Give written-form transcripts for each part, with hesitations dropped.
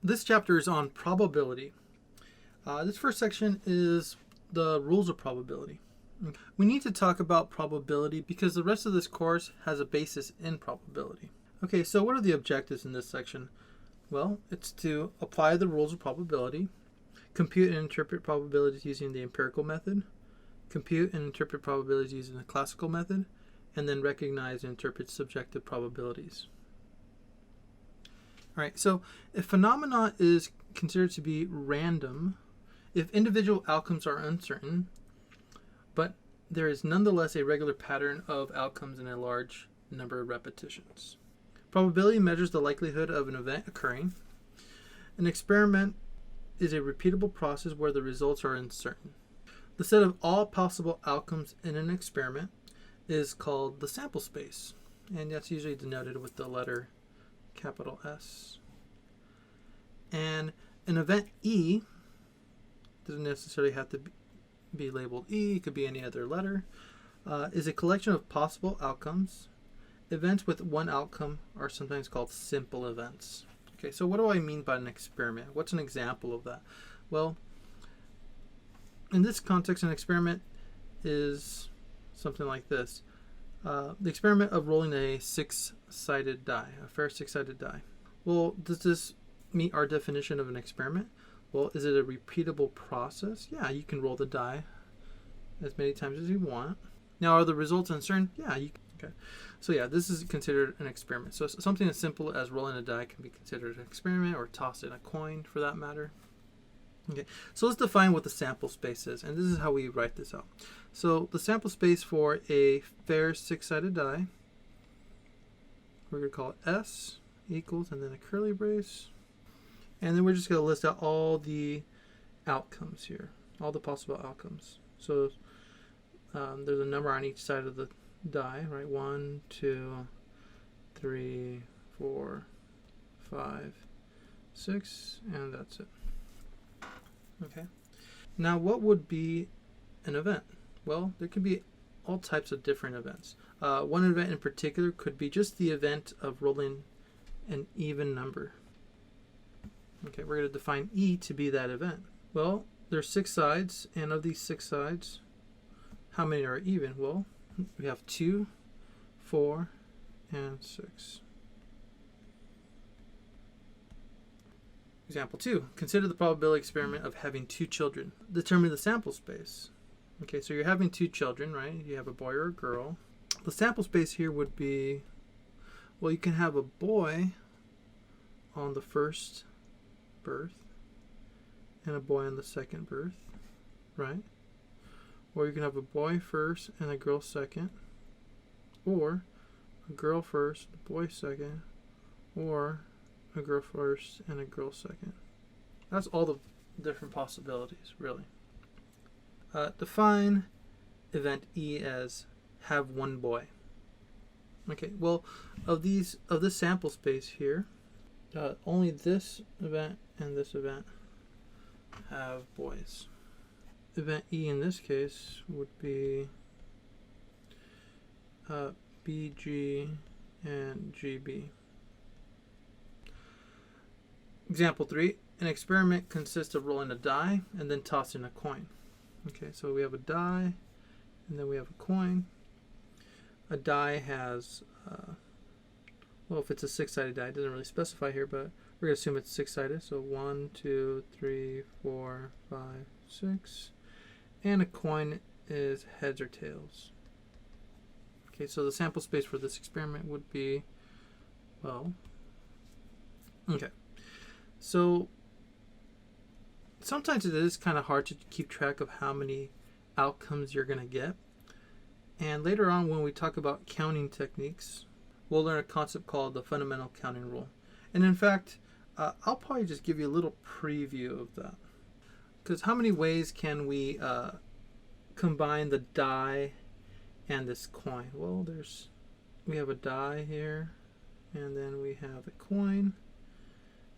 This chapter is on probability. This first section is the rules of probability. We need to talk about probability because the rest of this course has a basis in probability. Okay, so what are the objectives in this section? Well, it's to apply the rules of probability, compute and interpret probabilities using the empirical method, compute and interpret probabilities using the classical method, and then recognize and interpret subjective probabilities. All right, so if phenomena is considered to be random, if individual outcomes are uncertain, but there is nonetheless a regular pattern of outcomes in a large number of repetitions. Probability measures the likelihood of an event occurring. An experiment is a repeatable process where the results are uncertain. The set of all possible outcomes in an experiment is called the sample space, and that's usually denoted with the letter capital S. And an event E doesn't necessarily have to be labeled E, it could be any other letter, is a collection of possible outcomes. Events with one outcome are sometimes called simple events. Okay, so what do I mean by an experiment? What's an example of that? Well, in this context, an experiment is something like this. The experiment of rolling a six-sided die, a fair six-sided die. Well, does this meet our definition of an experiment? Well, is it a repeatable process? Yeah, you can roll the die as many times as you want. Now, are the results uncertain? Yeah, okay. So yeah, this is considered an experiment. So something as simple as rolling a die can be considered an experiment, or tossing a coin for that matter. Okay, so let's define what the sample space is, and this is how we write this out. So the sample space for a fair six-sided die, we're going to call it S equals, and then a curly brace. And then we're just going to list out all the outcomes here, all the possible outcomes. So there's a number on each side of the die, right? 1, 2, 3, 4, 5, 6, and that's it. Okay. Now, what would be an event? Well, there could be all types of different events. One event in particular could be just the event of rolling an even number. Okay, we're going to define E to be that event. Well, there's 6 sides, and of these 6 sides, how many are even? Well, we have 2, 4, and 6. Example 2. Consider the probability experiment of having 2 children. Determine the sample space. Okay, so you're having 2 children, right? You have a boy or a girl. The sample space here would be, well, you can have a boy on the first birth and a boy on the second birth, right? Or you can have a boy first and a girl second, or a girl first, a boy second, or a girl first and a girl second. That's all the different possibilities, really. Define event E as have one boy. Okay, well, of this sample space here, only this event and this event have boys. Event E in this case would be BG and GB. Example 3, an experiment consists of rolling a die and then tossing a coin. Okay, so we have a die and then we have a coin. A die has, well, if it's a 6-sided die, it doesn't really specify here, but we're going to assume it's 6-sided. So 1, 2, 3, 4, 5, 6. And a coin is heads or tails. Okay, so the sample space for this experiment would be, well, okay. So sometimes it is kind of hard to keep track of how many outcomes you're going to get. And later on, when we talk about counting techniques, we'll learn a concept called the fundamental counting rule. And in fact, I'll probably just give you a little preview of that. Because how many ways can we combine the die and this coin? Well, we have a die here, and then we have a coin.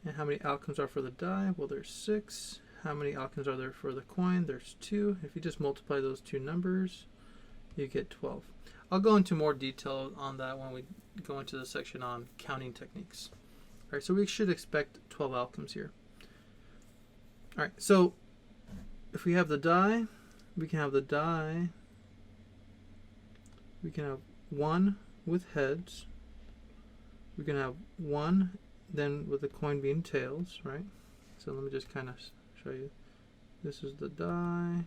And how many outcomes are for the die? Well, there's 6. How many outcomes are there for the coin? There's 2. If you just multiply those two numbers, you get 12. I'll go into more detail on that when we go into the section on counting techniques. right, so we should expect 12 outcomes here. All right, so if we have the die, we can have 1 with heads. We can have 1 then with the coin being tails, right? So let me just kind of show you. This is the die.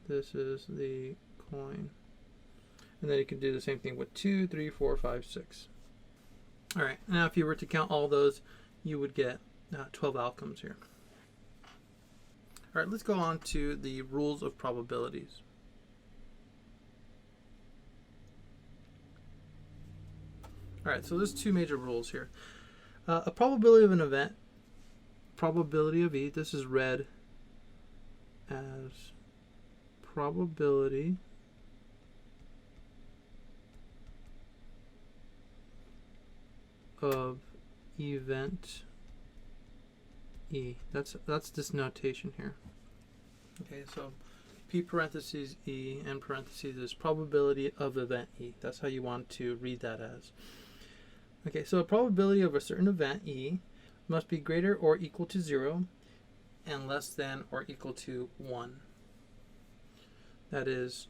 This is the coin. And then you can do the same thing with 2, 3, 4, 5, 6. All right, now if you were to count all those, you would get 12 outcomes here. All right, let's go on to the rules of probabilities. All right, so there's 2 major rules here. A probability of an event, probability of E, this is read as probability of event E. That's this notation here. Okay, so P parentheses E and parentheses is probability of event E. That's how you want to read that as. Okay, so a probability of a certain event E must be greater or equal to 0 and less than or equal to 1. That is,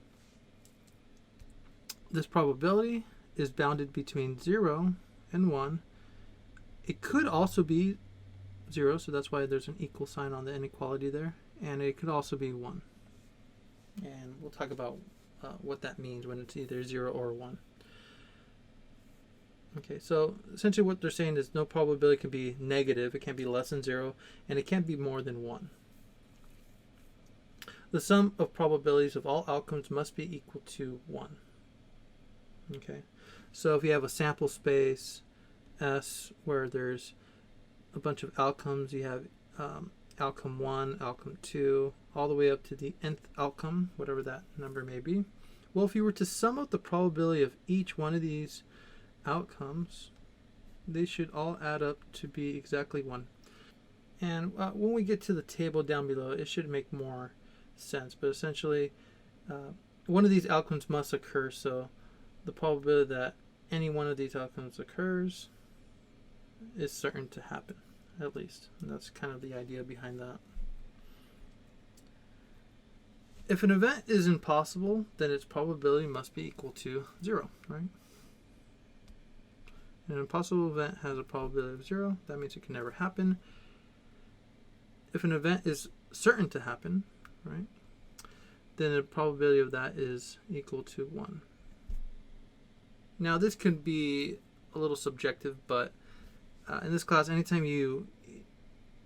this probability is bounded between 0 and 1. It could also be 0, so that's why there's an equal sign on the inequality there, and it could also be 1. And we'll talk about what that means when it's either 0 or 1. Okay, so essentially what they're saying is no probability can be negative, it can't be less than 0, and it can't be more than 1. The sum of probabilities of all outcomes must be equal to 1. Okay, so if you have a sample space S where there's a bunch of outcomes, you have outcome 1, outcome 2, all the way up to the nth outcome, whatever that number may be. Well, if you were to sum up the probability of each one of these outcomes, they should all add up to be exactly 1. And when we get to the table down below, it should make more sense. But essentially, one of these outcomes must occur, so the probability that any one of these outcomes occurs is certain to happen, at least. And that's kind of the idea behind that. If an event is impossible, then its probability must be equal to 0, right? An impossible event has a probability of 0. That means it can never happen. If an event is certain to happen, right, then the probability of that is equal to 1. Now, this could be a little subjective, but in this class, anytime you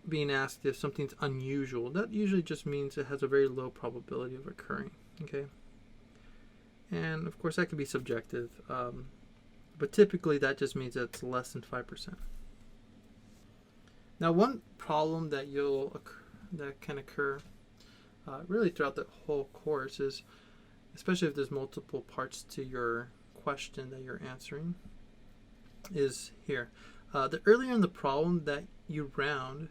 being asked if something's unusual, that usually just means it has a very low probability of occurring. Okay, and of course that can be subjective, but typically that just means that it's less than 5%. Now, one problem that can occur really throughout the whole course is, especially if there's multiple parts to your question that you're answering, is here. The earlier in the problem that you round,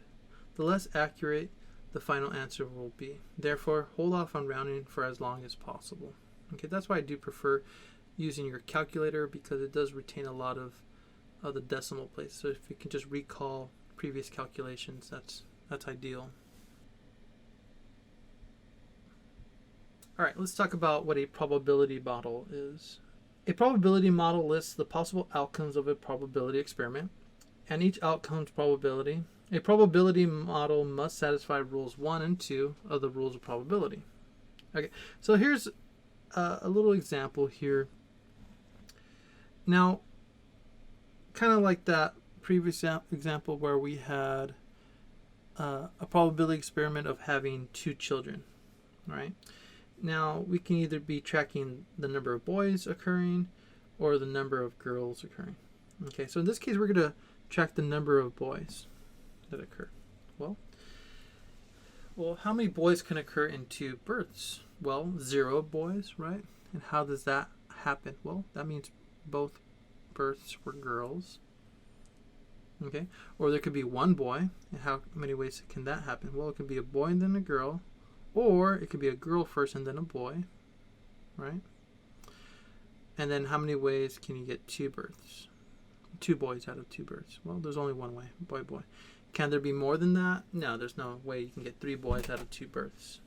the less accurate the final answer will be. Therefore, hold off on rounding for as long as possible. Okay, that's why I do prefer using your calculator, because it does retain a lot of the decimal place. So if you can just recall previous calculations, that's ideal. All right, let's talk about what a probability model is. A probability model lists the possible outcomes of a probability experiment and each outcome's probability. A probability model must satisfy rules 1 and 2 of the rules of probability. Okay, so here's a little example here. Now, kind of like that previous example where we had a probability experiment of having 2 children, right? Now, we can either be tracking the number of boys occurring or the number of girls occurring. Okay, so in this case, we're going to track the number of boys that occur. Well, how many boys can occur in 2 births? Well, 0 boys, right? And how does that happen? Well, that means both births were girls. Okay, or there could be 1 boy. And how many ways can that happen? Well, it could be a boy and then a girl. Or it could be a girl first and then a boy, right? And then how many ways can you get 2 births? 2 boys out of 2 birds. Well, there's only one way, boy, boy. Can there be more than that? No, there's no way you can get 3 boys out of 2 birds.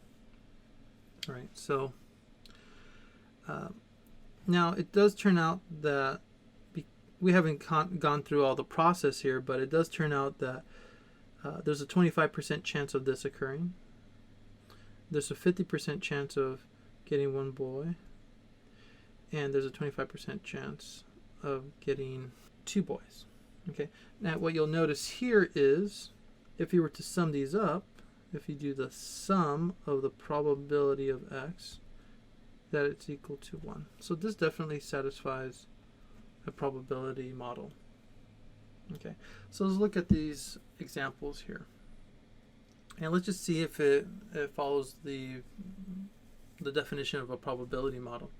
All right, so now it does turn out that we haven't gone through all the process here, but it does turn out that there's a 25% chance of this occurring. There's a 50% chance of getting 1 boy, and there's a 25% chance of getting 2 boys. Okay. Now what you'll notice here is, if you were to sum these up, if you do the sum of the probability of x, that it's equal to 1. So this definitely satisfies a probability model. Okay. So let's look at these examples here, and let's just see if it follows the definition of a probability model,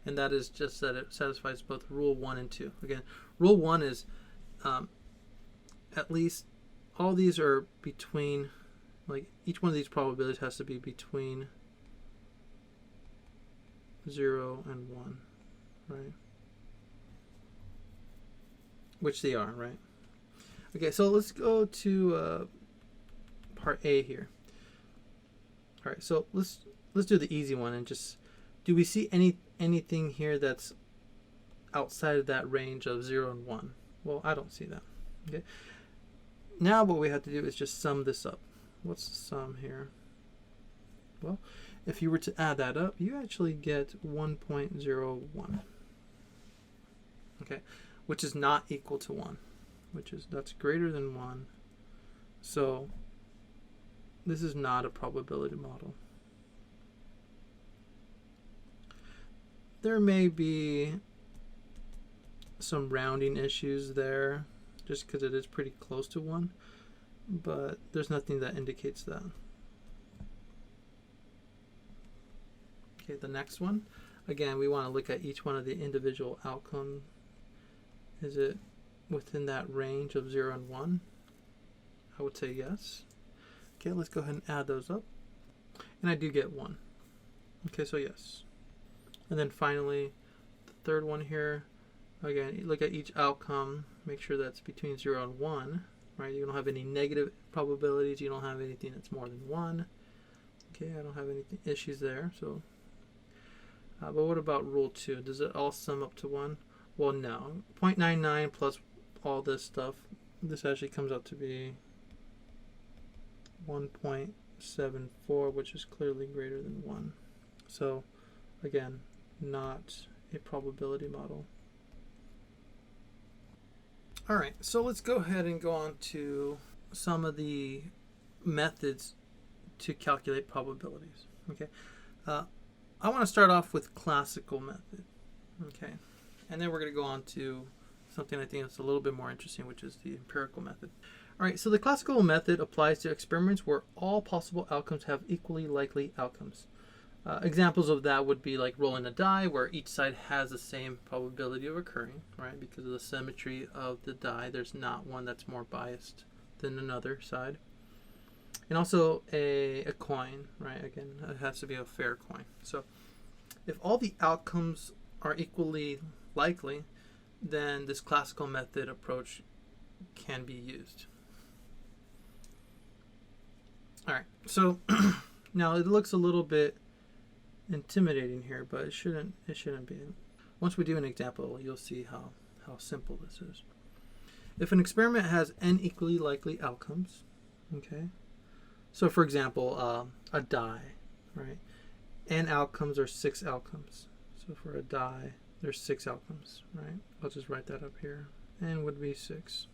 and that is just that it satisfies both rule 1 and 2. Again, rule 1 is at least all these are between, like each one of these probabilities has to be between 0 and 1, right? Which they are, right? Okay, so let's go to part A here. All right, so let's do the easy one and just, do we see anything here that's outside of that range of 0 and 1? Well, I don't see that. Okay. Now what we have to do is just sum this up. What's the sum here? Well, if you were to add that up, you actually get 1.01. Okay, which is not equal to 1, that's greater than 1. So this is not a probability model. There may be some rounding issues there, just because it is pretty close to 1, but there's nothing that indicates that. Okay, the next one. Again, we want to look at each one of the individual outcomes. Is it within that range of 0 and 1? I would say yes. Okay, let's go ahead and add those up. And I do get 1. Okay, so yes. And then finally, the third one here. Again, look at each outcome. Make sure that's between 0 and 1. Right? You don't have any negative probabilities. You don't have anything that's more than 1. Okay, I don't have any issues there. So, but what about rule 2? Does it all sum up to 1? Well, no. 0.99 plus all this stuff, this actually comes out to be 1.74, which is clearly greater than 1. So, again, not a probability model. All right, so let's go ahead and go on to some of the methods to calculate probabilities. Okay, I want to start off with classical method. Okay, and then we're going to go on to something I think that's a little bit more interesting, which is the empirical method. All right, so the classical method applies to experiments where all possible outcomes have equally likely outcomes. Examples of that would be like rolling a die, where each side has the same probability of occurring, right? Because of the symmetry of the die, there's not one that's more biased than another side. And also a coin, right? Again, it has to be a fair coin. So if all the outcomes are equally likely, then this classical method approach can be used. All right, so now it looks a little bit intimidating here, but it shouldn't be. Once we do an example, you'll see how simple this is. If an experiment has n equally likely outcomes, okay, so for example, a die, right, n outcomes are 6 outcomes. So for a die, there's 6 outcomes, right? I'll just write that up here. N would be 6.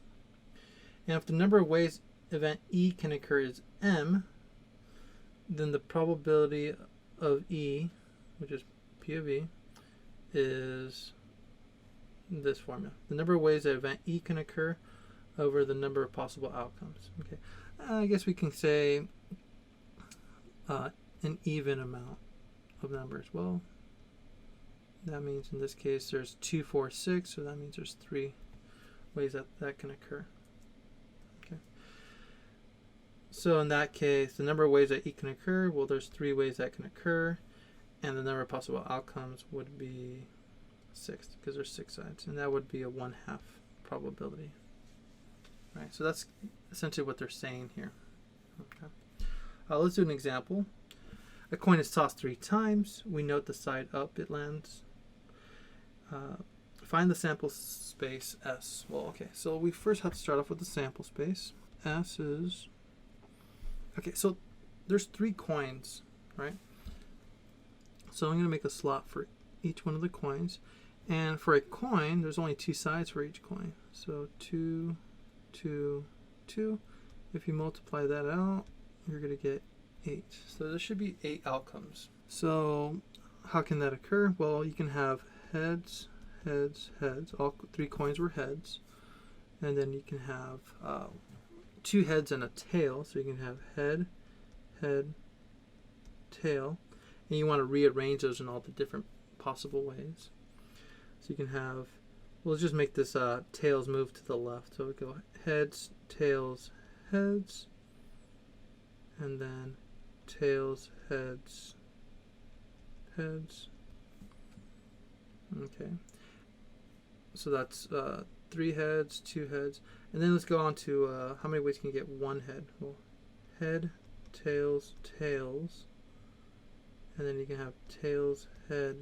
And if the number of ways event E can occur is m, then the probability of E, which is P of E, is this formula. The number of ways that event E can occur over the number of possible outcomes. Okay, I guess we can say an even amount of numbers. Well, that means in this case there's 2, 4, 6, so that means there's 3 ways that can occur. Okay. So in that case, the number of ways that E can occur, well, there's 3 ways that can occur, and the number of possible outcomes would be 6, because there's 6 sides, and that would be a 1/2 probability. Right, so that's essentially what they're saying here. Okay. Let's do an example. A coin is tossed 3 times. We note the side up it lands. Find the sample space S. Well, okay, so we first have to start off with the sample space. S is... Okay, so there's 3 coins, right? So I'm going to make a slot for each one of the coins. And for a coin, there's only 2 sides for each coin. So 2, 2, 2. If you multiply that out, you're going to get 8. So there should be 8 outcomes. So how can that occur? Well, you can have heads, heads, heads. All 3 coins were heads. And then you can have 2 heads and a tail. So you can have head, head, tail. And you want to rearrange those in all the different possible ways. So you can have, well, let's just make this tails move to the left. So we go heads, tails, heads, and then tails, heads, heads. Okay. So that's 3 heads, 2 heads. And then let's go on to how many ways can you get 1 head? Well, head, tails, tails. And then you can have tails, head,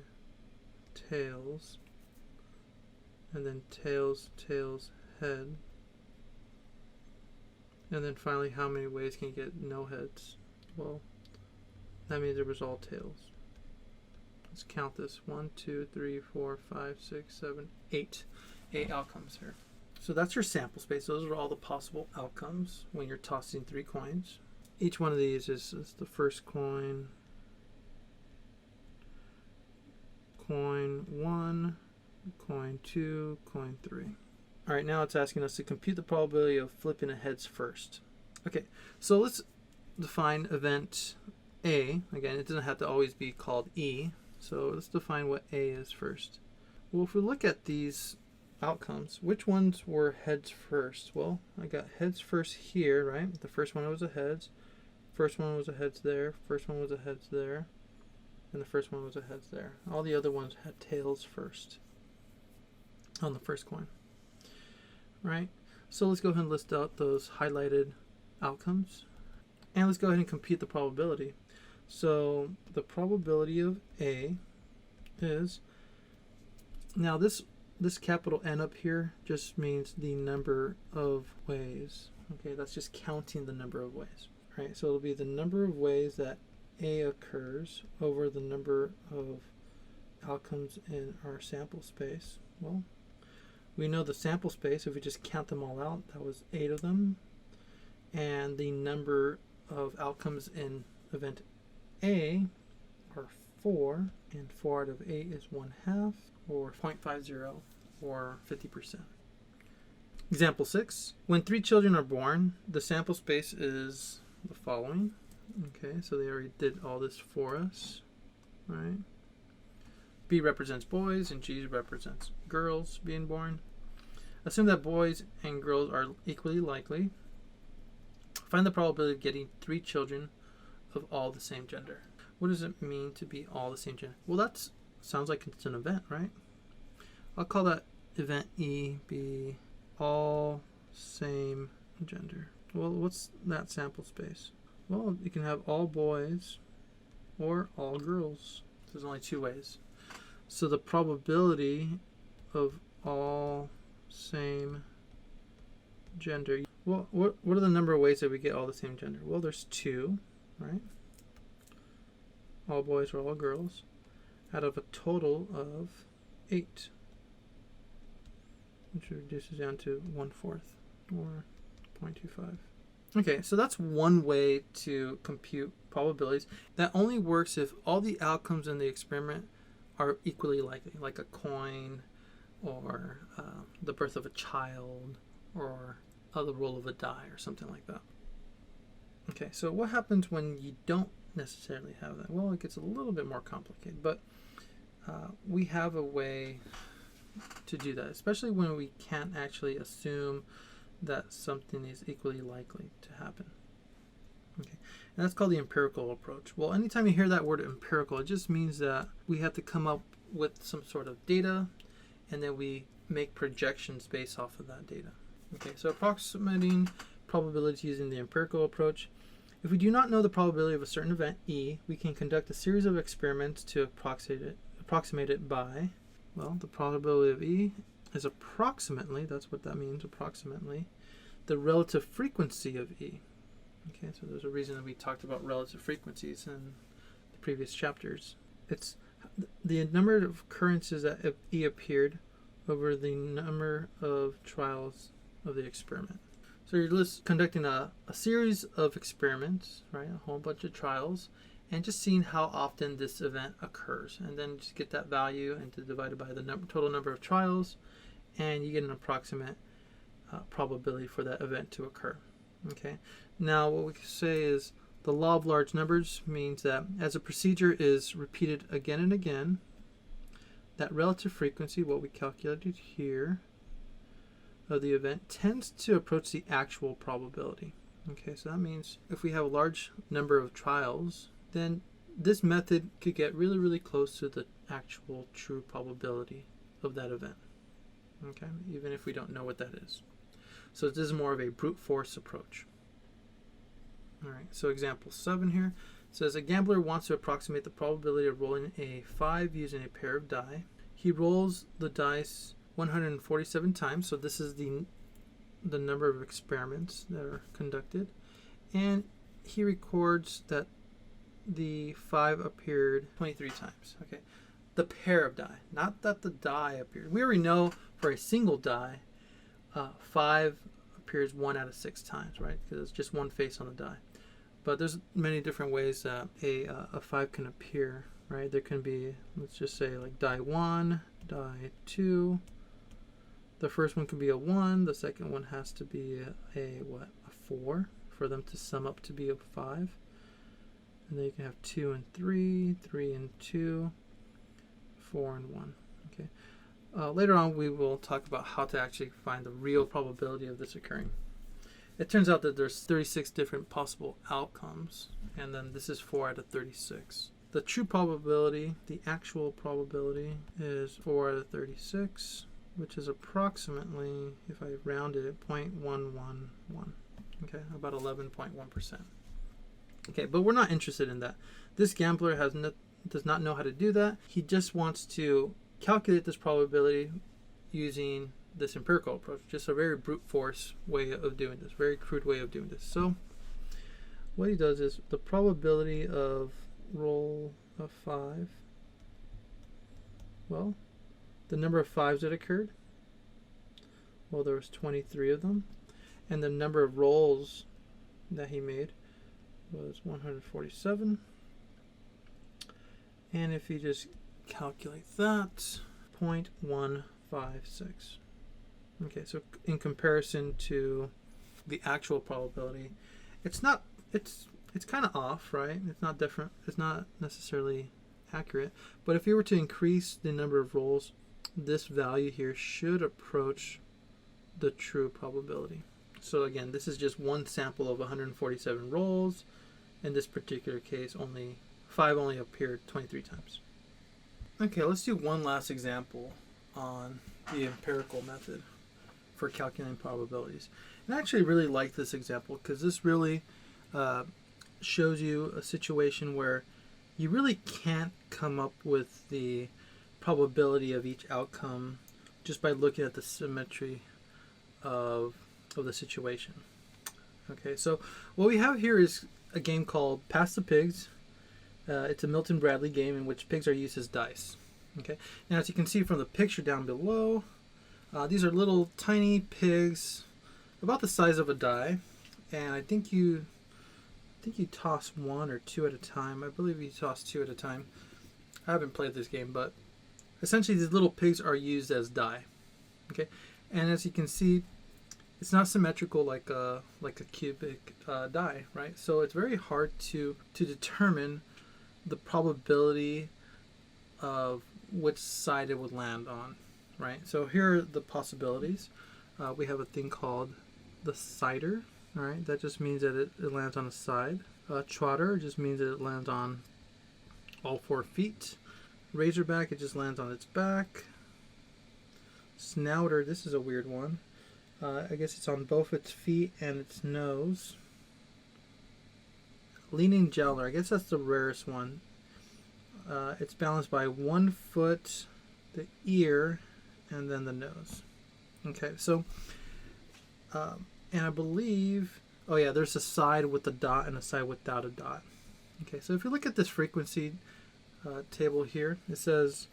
tails. And then tails, tails, head. And then finally, how many ways can you get no heads? Well, that means it was all tails. Let's count this. 1, 2, 3, 4, 5, 6, 7, 8. 8 outcomes here. So that's your sample space. Those are all the possible outcomes when you're tossing 3 coins. Each one of these is the first coin, coin 1, coin 2, coin 3. All right, now it's asking us to compute the probability of flipping a heads first. Okay, so let's define event A. Again, it doesn't have to always be called E. So let's define what A is first. Well, if we look at these outcomes, which ones were heads first? Well, I got heads first here, right? The first one was a heads. First one was a heads there. First one was a heads there. And the first one was a heads there. All the other ones had tails first on the first coin. Right? So let's go ahead and list out those highlighted outcomes. And let's go ahead and compute the probability. So the probability of A is, now this capital N up here just means the number of ways. Okay, that's just counting the number of ways. Right? So it'll be the number of ways that A occurs over the number of outcomes in our sample space. Well, we know the sample space, if we just count them all out, that was 8 of them. And the number of outcomes in event A are 4, and 4 out of 8 is 1/2, or 0.50, or 50%. Example 6. When 3 children are born, the sample space is the following. Okay, so they already did all this for us, right? B represents boys and G represents girls being born. Assume that boys and girls are equally likely. Find the probability of getting 3 children of all the same gender. What does it mean to be all the same gender? Well, that sounds like it's an event, right? I'll call that event E, be all same gender. Well, what's that sample space? Well, you can have all boys or all girls. There's only 2 ways. So the probability of all same gender. Well, what are the number of ways that we get all the same gender? Well, there's 2, right? All boys or all girls, out of a total of 8, which reduces down to 1/4, or 0.25. Okay, so that's one way to compute probabilities. That only works if all the outcomes in the experiment are equally likely, like a coin, or the birth of a child, or the roll of a die, or something like that. Okay, so what happens when you don't necessarily have that? Well, it gets a little bit more complicated, but we have a way to do that, especially when we can't actually assume that something is equally likely to happen. Okay, and that's called the empirical approach. Well, anytime you hear that word empirical, it just means that we have to come up with some sort of data, and then we make projections based off of that data. Okay, so approximating probabilities using the empirical approach. If we do not know the probability of a certain event E, we can conduct a series of experiments to approximate it by, well, the probability of E is approximately, that's what that means, approximately, the relative frequency of E. Okay, so there's a reason that we talked about relative frequencies in the previous chapters. It's the number of occurrences that E appeared over the number of trials of the experiment. So you're conducting a series of experiments, right? A whole bunch of trials, and just seeing how often this event occurs. And then just get that value and to divide it by the total number of trials, and you get an approximate probability for that event to occur. Okay. Now what we can say is the law of large numbers means that as a procedure is repeated again and again, that relative frequency, what we calculated here, of the event tends to approach the actual probability. Okay, so that means if we have a large number of trials, then this method could get really, really close to the actual true probability of that event. Okay, even if we don't know what that is. So this is more of a brute force approach. All right, so example 7 here says a gambler wants to approximate the probability of rolling a 5 using a pair of die. He rolls the dice 147 times, so this is the number of experiments that are conducted, and he records that the 5 appeared 23 times. Okay, the pair of die, not that the die appeared. We already know for a single die 5 appears 1 out of 6 times, right? Because it's just one face on the die. But there's many different ways that a 5 can appear, right? There can be, let's just say, like die 1, die 2. The first one can be a 1. The second one has to be a 4 for them to sum up to be a 5. And then you can have 2 and 3, 3 and 2, 4 and 1. Okay. Later on, we will talk about how to actually find the real probability of this occurring. It turns out that there's 36 different possible outcomes, and then this is 4 out of 36. The true probability, the actual probability, is 4 out of 36, which is approximately, if I rounded it, 0.111. Okay, about 11.1%. Okay, but we're not interested in that. This gambler does not know how to do that. He just wants to calculate this probability using this empirical approach, just a very brute force way of doing this, very crude way of doing this. So what he does is the probability of roll of 5, well, the number of 5s that occurred, well, there was 23 of them, and the number of rolls that he made was 147. And if you just calculate that, 0.156. Okay, so in comparison to the actual probability, it's kind of off, right? It's not different. It's not necessarily accurate. But if you were to increase the number of rolls, this value here should approach the true probability. So again, this is just one sample of 147 rolls. In this particular case, 5 only appeared 23 times. Okay, let's do one last example on the empirical method for calculating probabilities. And I actually really like this example because this really shows you a situation where you really can't come up with the probability of each outcome just by looking at the symmetry of the situation. Okay, so what we have here is a game called Pass the Pigs. It's a Milton Bradley game in which pigs are used as dice. Okay, now as you can see from the picture down below, these are little tiny pigs about the size of a die, and I think you toss 1 or 2 at a time. I believe you toss 2 at a time. I haven't played this game, but essentially these little pigs are used as die. Okay, and as you can see, it's not symmetrical like a cubic die, right? So it's very hard to determine the probability of which side it would land on, right? So here are the possibilities. We have a thing called the sider, all right? That just means that it lands on a side. Trotter just means that it lands on all 4 feet. Razorback, it just lands on its back. snouter. This is a weird one. I guess it's on both its feet and its nose. Leaning jowler. I guess that's the rarest one. It's balanced by 1 foot, the ear, and then the nose. Okay, so, and I believe, oh yeah, there's a side with a dot and a side without a dot. Okay, so if you look at this frequency table here, it says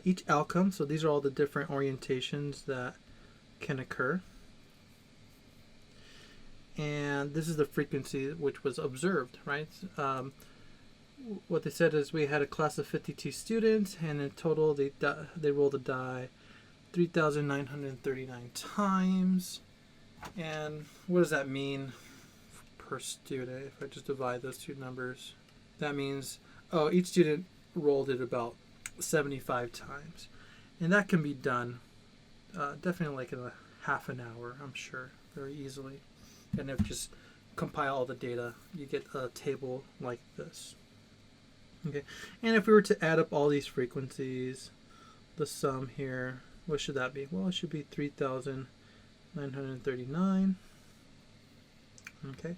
each outcome, so these are all the different orientations that can occur. And this is the frequency which was observed, right? What they said is we had a class of 52 students, and in total they rolled a die 3,939 times. And what does that mean per student? If I just divide those two numbers, that means, oh, each student rolled it about 75 times. And that can be done definitely like in a half an hour, I'm sure, very easily. And if just compile all the data, you get a table like this. Okay, and if we were to add up all these frequencies, the sum here, what should that be? Well, it should be 3,939. Okay,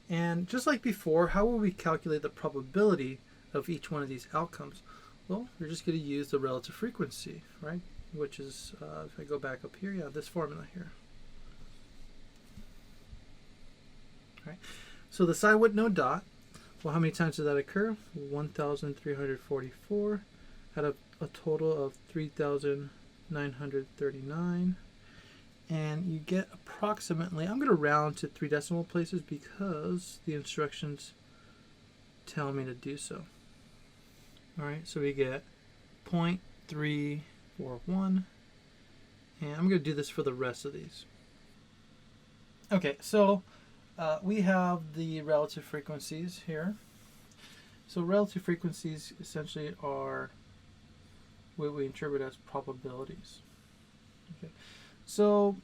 and just like before, how will we calculate the probability of each one of these outcomes? Well, we're just going to use the relative frequency, right? Which is, if I go back up here, yeah, this formula here. Right. So the side with no dot, well, how many times did that occur? 1,344 out of a total of 3,939. And you get approximately, I'm going to round to 3 decimal places because the instructions tell me to do so. All right, so we get 0.341. And I'm going to do this for the rest of these. Okay, so we have the relative frequencies here. So relative frequencies essentially are what we interpret as probabilities. Okay. So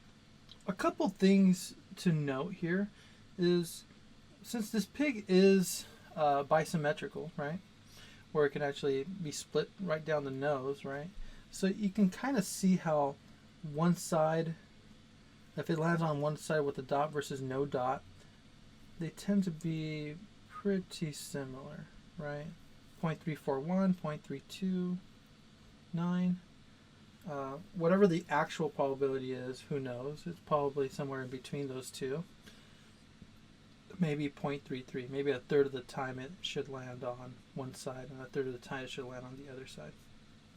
a couple things to note here is, since this pig is bisymmetrical, right, where it can actually be split right down the nose, right, so you can kind of see how one side, if it lands on one side with a dot versus no dot, they tend to be pretty similar, right? 0.341, 0.329. Whatever the actual probability is, who knows? It's probably somewhere in between those two. Maybe 0.33. Maybe a third of the time it should land on one side, and a third of the time it should land on the other side.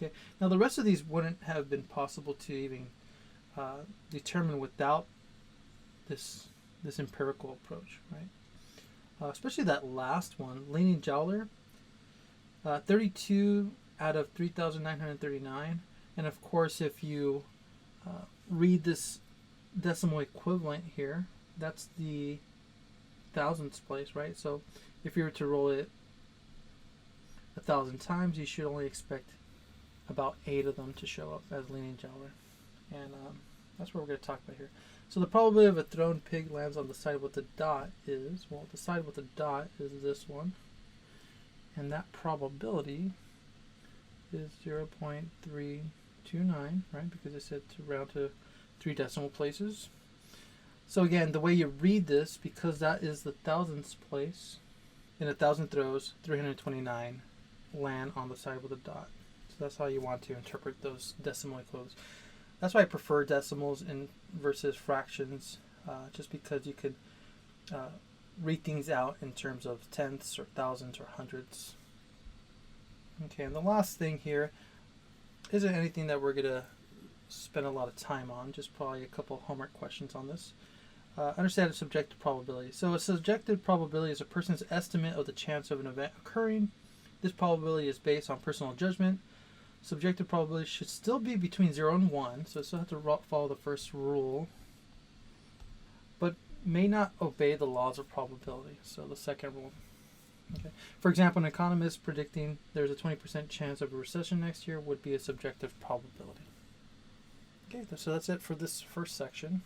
Okay. Now the rest of these wouldn't have been possible to even determine without this empirical approach, right? Especially that last one, leaning jowler, 32 out of 3,939. And of course, if you read this decimal equivalent here, that's the thousandths place, right? So if you were to roll it 1,000 times, you should only expect about 8 of them to show up as leaning jowler. And that's what we're going to talk about here. So the probability of a thrown pig lands on the side with the dot is, well, the side with the dot is this one. And that probability is 0.329, right? Because it said to round to 3 decimal places. So again, the way you read this, because that is the thousandths place, in 1,000 throws, 329 land on the side with a dot. So that's how you want to interpret those decimal equivalents. That's why I prefer decimals versus fractions, just because you could read things out in terms of tenths or thousandths or hundredths. Okay, and the last thing here isn't anything that we're going to spend a lot of time on, just probably a couple of homework questions on this. Understand a subjective probability. So a subjective probability is a person's estimate of the chance of an event occurring. This probability is based on personal judgment. Subjective probability should still be between 0 and 1, so it still have to follow the first rule, but may not obey the laws of probability, so the second rule. Okay. For example, an economist predicting there's a 20% chance of a recession next year would be a subjective probability. Okay, so that's it for this first section.